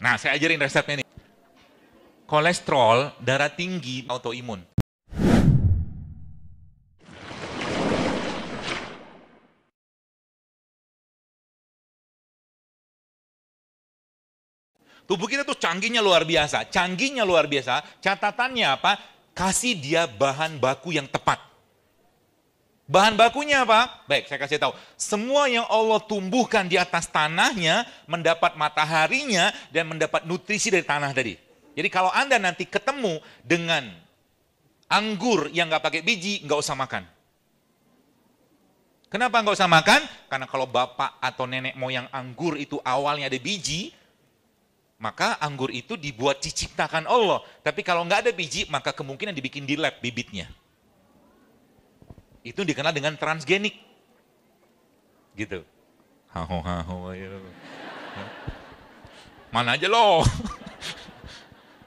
Nah, saya ajarin resepnya nih. Kolesterol, darah tinggi, autoimun. Tubuh kita tuh canggihnya luar biasa. Canggihnya luar biasa. Catatannya apa? Kasih dia bahan baku yang tepat. Bahan bakunya apa? Baik, saya kasih tahu. Semua yang Allah tumbuhkan di atas tanahnya, mendapat mataharinya, dan mendapat nutrisi dari tanah tadi. Jadi kalau Anda nanti ketemu dengan anggur yang nggak pakai biji, nggak usah makan. Kenapa nggak usah makan? Karena kalau bapak atau nenek moyang anggur itu awalnya ada biji, maka anggur itu dibuat diciptakan Allah. Tapi kalau nggak ada biji, maka kemungkinan dibikin di lab bibitnya. Itu dikenal dengan transgenik. Gitu. Mana aja loh.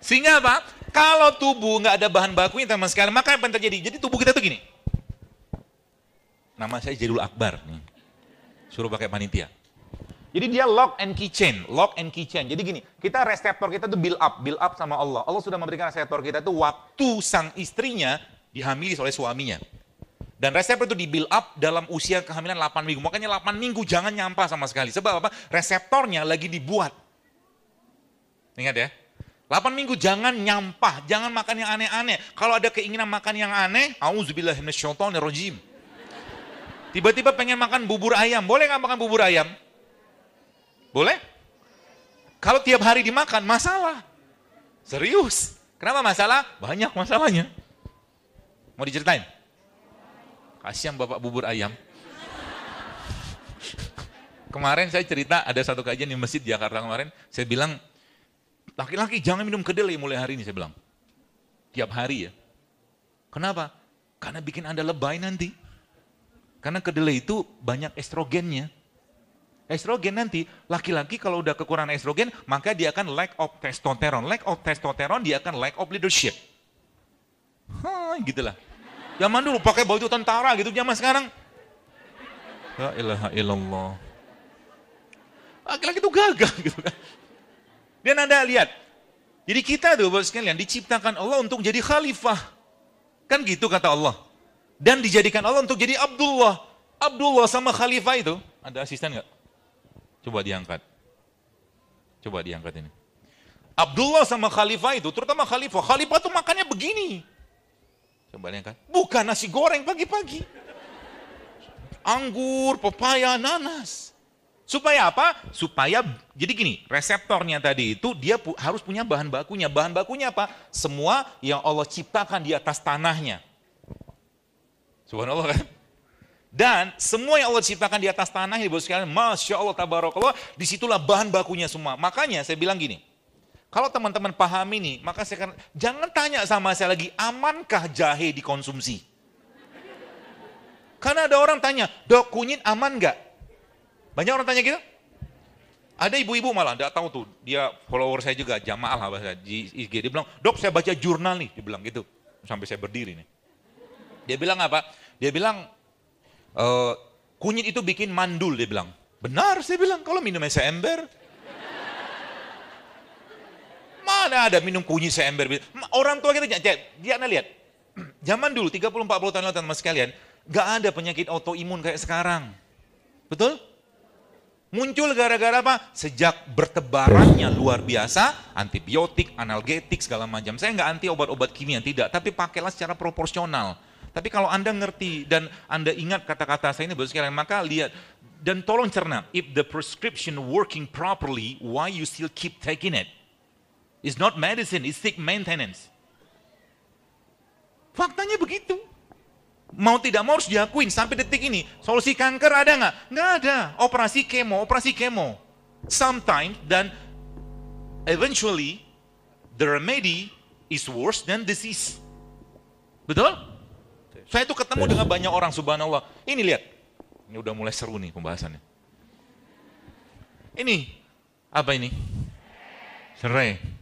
Sehingga apa? Kalau tubuh nggak ada bahan bakunya sama sekali, maka apa yang terjadi? Jadi tubuh kita tuh gini. Nama saya Jadul Akbar. Suruh pakai panitia. Jadi dia lock and key chain. Jadi gini, kita reseptor kita tuh build up sama Allah. Allah sudah memberikan reseptor kita tuh waktu sang istrinya dihamili oleh suaminya. Dan reseptor itu di build up dalam usia kehamilan 8 minggu. Makanya 8 minggu jangan nyampah sama sekali. Sebab apa? Reseptornya lagi dibuat. Ingat ya. 8 minggu jangan nyampah, jangan makan yang aneh-aneh. Kalau ada keinginan makan yang aneh, auzubillahi minasyaitonirrajim. Tiba-tiba pengen makan bubur ayam. Boleh nggak makan bubur ayam? Boleh? Kalau tiap hari dimakan, masalah. Serius. Kenapa masalah? Banyak masalahnya. Mau diceritain? Kasihan bapak bubur ayam. Kemarin saya cerita, ada satu kajian di masjid Jakarta kemarin, saya bilang, laki-laki jangan minum kedelai mulai hari ini, saya bilang. Tiap hari ya. Kenapa? Karena bikin Anda lebay nanti. Karena kedelai itu banyak estrogennya. Estrogen nanti, laki-laki kalau udah kekurangan estrogen, maka dia akan lack of testosteron. Lack of testosteron, dia akan lack of leadership. Gitulah. Zaman dulu pakai baju tentara gitu, zaman sekarang. La ilaha illallah. Laki-laki itu gagah gitu kan. Dan Anda lihat, jadi kita tuh Bapak sekalian diciptakan Allah untuk jadi khalifah. Kan gitu kata Allah. Dan dijadikan Allah untuk jadi Abdullah. Abdullah sama khalifah itu, ada asisten nggak? Coba diangkat. Coba diangkat ini. Abdullah sama khalifah itu, terutama khalifah. Khalifah tuh makannya begini. Coba diangkat. Bukan nasi goreng pagi-pagi. Anggur, pepaya, nanas. Supaya apa? Supaya, jadi gini, reseptornya tadi itu dia harus punya bahan bakunya. Bahan bakunya apa? Semua yang Allah ciptakan di atas tanahnya. Subhanallah kan? Dan semua yang Allah ciptakan di atas tanahnya, Ibu sekalian, Masya Allah, Tabarakallah, disitulah bahan bakunya semua. Makanya saya bilang gini, kalau teman-teman paham ini, maka saya jangan tanya sama saya lagi, amankah jahe dikonsumsi? Karena ada orang tanya, dok kunyit aman nggak? Banyak orang tanya gitu. Ada ibu-ibu malah, nggak tahu tuh, dia follower saya juga, jamaah lah bahasa di IG. Dia bilang, dok saya baca jurnal nih, dia bilang gitu. Sampai saya berdiri nih. Dia bilang apa? Dia bilang, kunyit itu bikin mandul, dia bilang. Benar, saya bilang, kalau minumnya seember. Mana ada minum kunyit seember. Orang tua kita, dia Anda lihat. Zaman dulu, 30-40 tahun lalu teman-teman sekalian, gak ada penyakit autoimun kayak sekarang. Betul? Muncul gara-gara apa? Sejak bertebarannya luar biasa, antibiotik, analgetik, segala macam. Saya nggak anti obat-obat kimia, tidak. Tapi pakailah secara proporsional. Tapi kalau Anda ngerti dan Anda ingat kata-kata saya ini, sekalian, maka lihat. Dan tolong cerna, if the prescription working properly, why you still keep taking it? It's not medicine, it's sick maintenance. Faktanya begitu. Mau tidak mau harus diakuin sampai detik ini. Solusi kanker ada nggak? Nggak ada. Operasi kemo. Sometimes dan eventually the remedy is worse than disease. Betul? Saya tuh ketemu dengan banyak orang, subhanallah. Ini lihat. Ini udah mulai seru nih pembahasannya. Ini apa ini? Serai.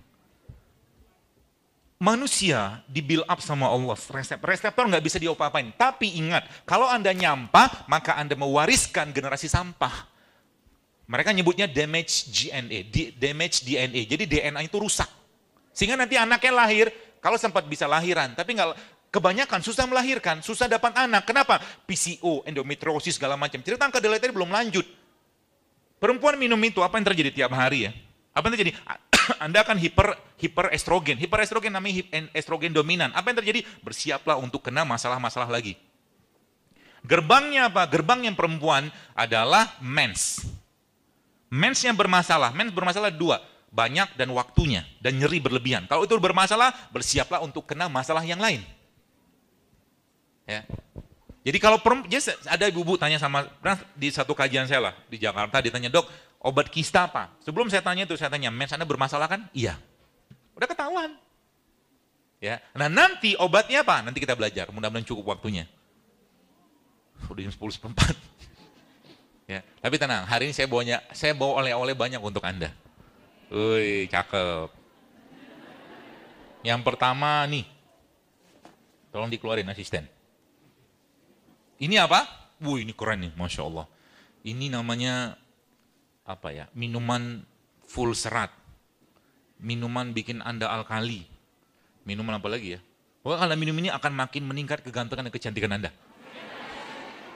Manusia di build up sama Allah, reseptor nggak bisa diopa-apain. Tapi ingat, kalau Anda nyampah, maka Anda mewariskan generasi sampah. Mereka nyebutnya damage DNA. Jadi DNA itu rusak. Sehingga nanti anaknya lahir, kalau sempat bisa lahiran, tapi nggak, kebanyakan susah melahirkan, susah dapat anak. Kenapa? PCO, endometriosis, segala macam. Cerita kedelai tadi belum lanjut. Perempuan minum itu, apa yang terjadi tiap hari ya? Apa yang terjadi? Anda akan hiperestrogen. Hiperestrogen namanya estrogen dominan. Apa yang terjadi? Bersiaplah untuk kena masalah-masalah lagi. Gerbangnya apa? Gerbang yang perempuan adalah mens. Mensnya bermasalah. Mens bermasalah dua. Banyak dan waktunya. Dan nyeri berlebihan. Kalau itu bermasalah, bersiaplah untuk kena masalah yang lain. Ya. Jadi kalau ada ibu-ibu tanya sama, di satu kajian saya lah, di Jakarta, ditanya, dok, obat kista apa? Sebelum saya tanya, mens Anda bermasalah kan? Iya. Udah ketahuan. Ya. Nah nanti obatnya apa? Nanti kita belajar, mudah-mudahan cukup waktunya. Udah jam 10:04. Ya. Tapi tenang, hari ini saya bawa oleh-oleh banyak untuk Anda. Wih, cakep. Yang pertama nih, tolong dikeluarin asisten. Ini apa? Ini keren nih, Masya Allah. Ini namanya apa ya? Minuman full serat. Minuman bikin Anda alkali. Minuman apa lagi ya? Kalau minum ini akan makin meningkat kegantengan dan kecantikan Anda.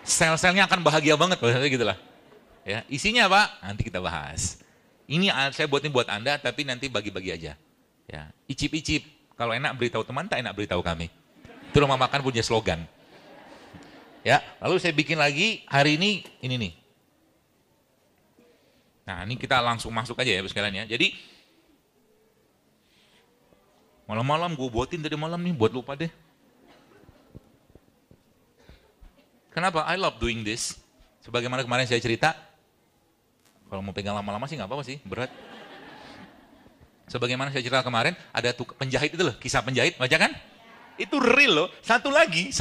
Sel-selnya akan bahagia banget, maksudnya gitulah. Ya, isinya apa? Nanti kita bahas. Ini saya buatin buat Anda, tapi nanti bagi-bagi aja. Ya, icip-icip. Kalau enak beritahu teman, tak enak beritahu kami. Itu Rumah Makan punya slogan. Ya, lalu saya bikin lagi hari ini nih. Nah, ini kita langsung masuk aja ya sekalian ya. Jadi malam-malam gue buatin dari malam nih, buat lupa deh. Kenapa? I love doing this. Sebagaimana kemarin saya cerita, kalau mau pegang lama-lama sih nggak apa-apa sih, berat. Sebagaimana saya cerita kemarin, ada penjahit itu loh, kisah penjahit, baca kan? Itu real loh. Satu lagi,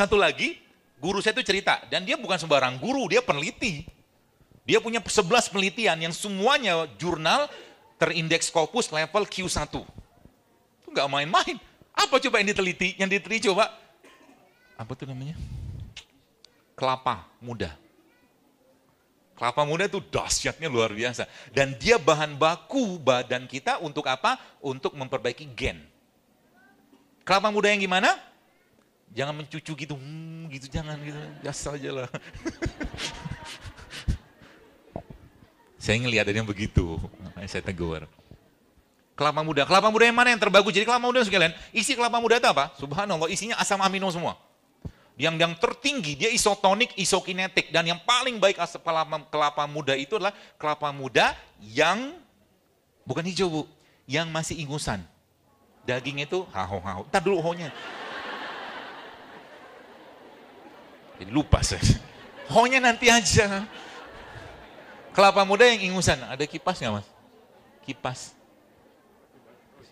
guru saya itu cerita, dan dia bukan sembarang guru, dia peneliti. Dia punya 11 penelitian yang semuanya jurnal terindeks Scopus level Q1. Itu nggak main-main. Apa coba yang diteliti? Yang diteliti coba, apa tuh namanya? Kelapa muda. Kelapa muda itu dahsyatnya luar biasa. Dan dia bahan baku badan kita untuk apa? Untuk memperbaiki gen. Kelapa muda yang gimana? Jangan mencucu gitu, gitu jangan gitu, biasa aja lah. Saya ngelihat ada yang begitu, saya tegur. Kelapa muda yang mana yang terbagus? Jadi kelapa muda sekalian, isi kelapa muda itu apa? Subhanallah, isinya asam amino semua. Yang tertinggi dia isotonik, isokinetik, dan yang paling baik asam kelapa muda itu adalah kelapa muda yang bukan hijau bu, yang masih ingusan. Dagingnya itu haho. Ntar dulu honya. Jadi lupa saya. Honya nanti aja. Kelapa muda yang ingusan, ada kipas nggak mas? Kipas.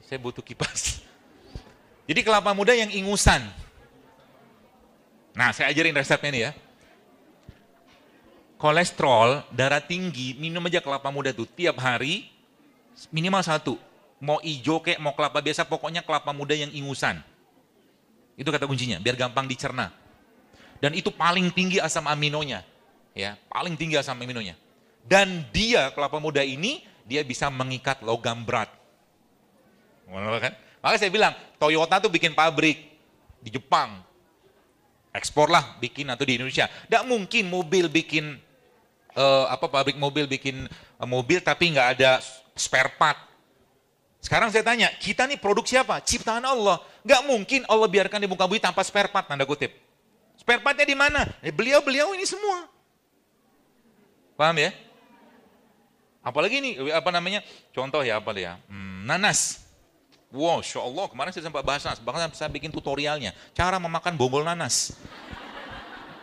Saya butuh kipas. Jadi kelapa muda yang ingusan. Nah, saya ajarin resepnya nih ya. Kolesterol, darah tinggi, minum aja kelapa muda tuh tiap hari minimal 1. Mau hijau kayak mau kelapa biasa, pokoknya kelapa muda yang ingusan. Itu kata kuncinya, biar gampang dicerna. Dan itu paling tinggi asam aminonya. Ya, paling tinggi asam aminonya. Dan dia, kelapa muda ini, dia bisa mengikat logam berat. Kan? Makanya saya bilang, Toyota tuh bikin pabrik di Jepang. Ekspor lah bikin atau di Indonesia. Nggak mungkin mobil bikin, pabrik mobil bikin mobil tapi nggak ada spare part. Sekarang saya tanya, kita nih produk siapa? Ciptaan Allah. Nggak mungkin Allah biarkan di muka bumi tanpa spare part, tanda kutip. Spare partnya di mana? Beliau-beliau ini semua. Paham ya? Apalagi ini, contoh ya, nanas. Wow, Insya Allah, kemarin saya sempat bahas nanas, bahkan saya bikin tutorialnya, cara memakan bonggol nanas.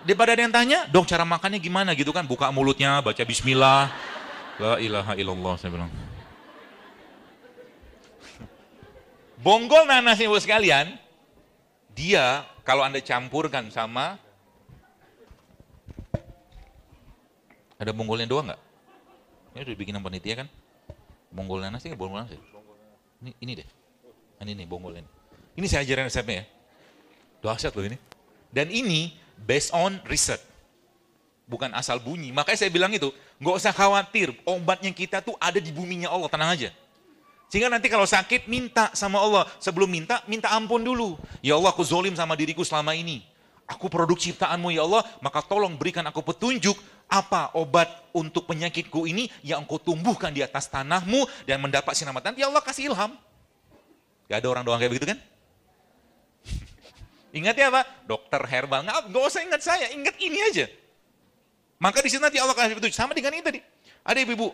Daripada ada yang tanya, dok cara makannya gimana gitu kan, buka mulutnya, baca bismillah, la ilaha illallah, saya bilang. Bonggol nanas ibu sekalian, dia kalau Anda campurkan sama, ada bonggolnya doang nggak? Ini udah bikin panitia kan? Bonggol nanas ini bonggol nanas ya? Ini deh. Ini bonggol ini. Ini saya ajarin resepnya ya. Dahsyat loh ini. Dan ini based on research. bukan asal bunyi. Makanya saya bilang itu, nggak usah khawatir, obatnya kita tuh ada di buminya Allah, tenang aja. Sehingga nanti kalau sakit, minta sama Allah. Sebelum minta, minta ampun dulu. Ya Allah, aku zolim sama diriku selama ini. Aku produk ciptaanmu ya Allah, maka tolong berikan aku petunjuk apa obat untuk penyakitku ini yang engkau tumbuhkan di atas tanahmu dan mendapat sinar matahari. Ya Allah kasih ilham. Gak ada orang doang kayak begitu kan? Ingat ya Pak, dokter herbal, nggak usah ingat saya, ingat ini aja. Maka di situ nanti Allah kasih petunjuk, sama dengan ini tadi. Ada ibu-ibu,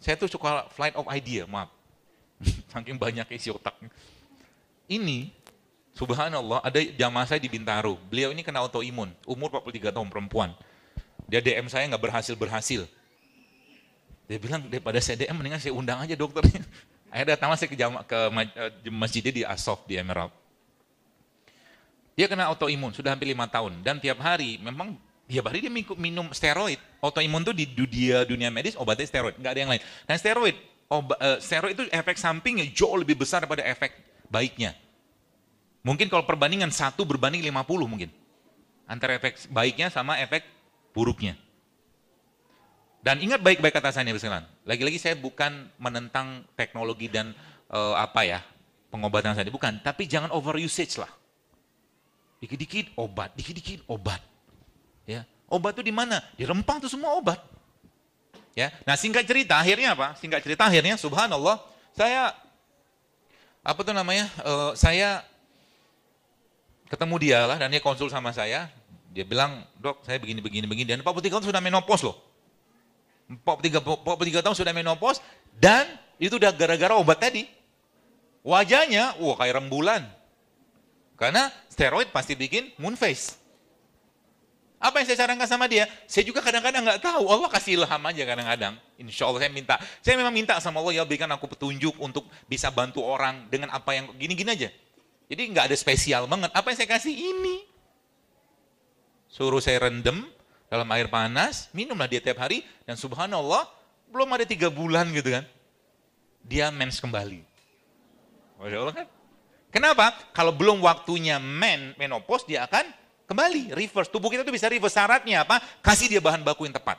saya tuh suka flight of idea, maaf. Saking banyak isi otak. Ini, subhanallah, ada jamaah saya di Bintaro. Beliau ini kena autoimun, umur 43 tahun perempuan. Dia DM saya nggak berhasil-berhasil. Dia bilang, daripada saya DM, mendingan saya undang aja dokternya. Akhirnya datang saya ke masjidnya di Asof, di Emerald. Dia kena autoimun, sudah hampir 5 tahun. Dan tiap hari, memang tiap hari dia minum steroid. Autoimun itu di dunia medis, obatnya steroid, nggak ada yang lain. Dan steroid itu efek sampingnya jauh lebih besar daripada efek baiknya. Mungkin kalau perbandingan 1 berbanding 50 mungkin. Antara efek baiknya sama efek buruknya. Dan ingat baik-baik kata saya nih, lagi-lagi saya bukan menentang teknologi dan pengobatan saya, bukan. Tapi jangan over usage lah. Dikit-dikit obat. Ya, obat itu di mana? Di rempah itu semua obat. Ya, nah singkat cerita akhirnya apa? Subhanallah, saya saya ketemu dia lah dan dia konsul sama saya. Dia bilang, dok saya begini. Dan 43 tahun sudah menopause loh. 43 tahun sudah menopause dan itu udah gara-gara obat tadi. Wajahnya, kayak rembulan. Karena steroid pasti bikin moon face. Apa yang saya sarankan sama dia? Saya juga kadang-kadang nggak tahu. Allah kasih ilham aja kadang-kadang. Insya Allah saya memang minta sama Allah, ya berikan aku petunjuk untuk bisa bantu orang dengan apa yang gini-gini aja. Jadi nggak ada spesial banget. Apa yang saya kasih ini? Suruh saya rendam dalam air panas, minumlah dia tiap hari, dan subhanallah, belum ada 3 bulan gitu kan. Dia mens kembali. Masya Allah kan? Kenapa? Kalau belum waktunya menopause, dia akan kembali, reverse. Tubuh kita tuh bisa reverse. Syaratnya apa? Kasih dia bahan baku yang tepat.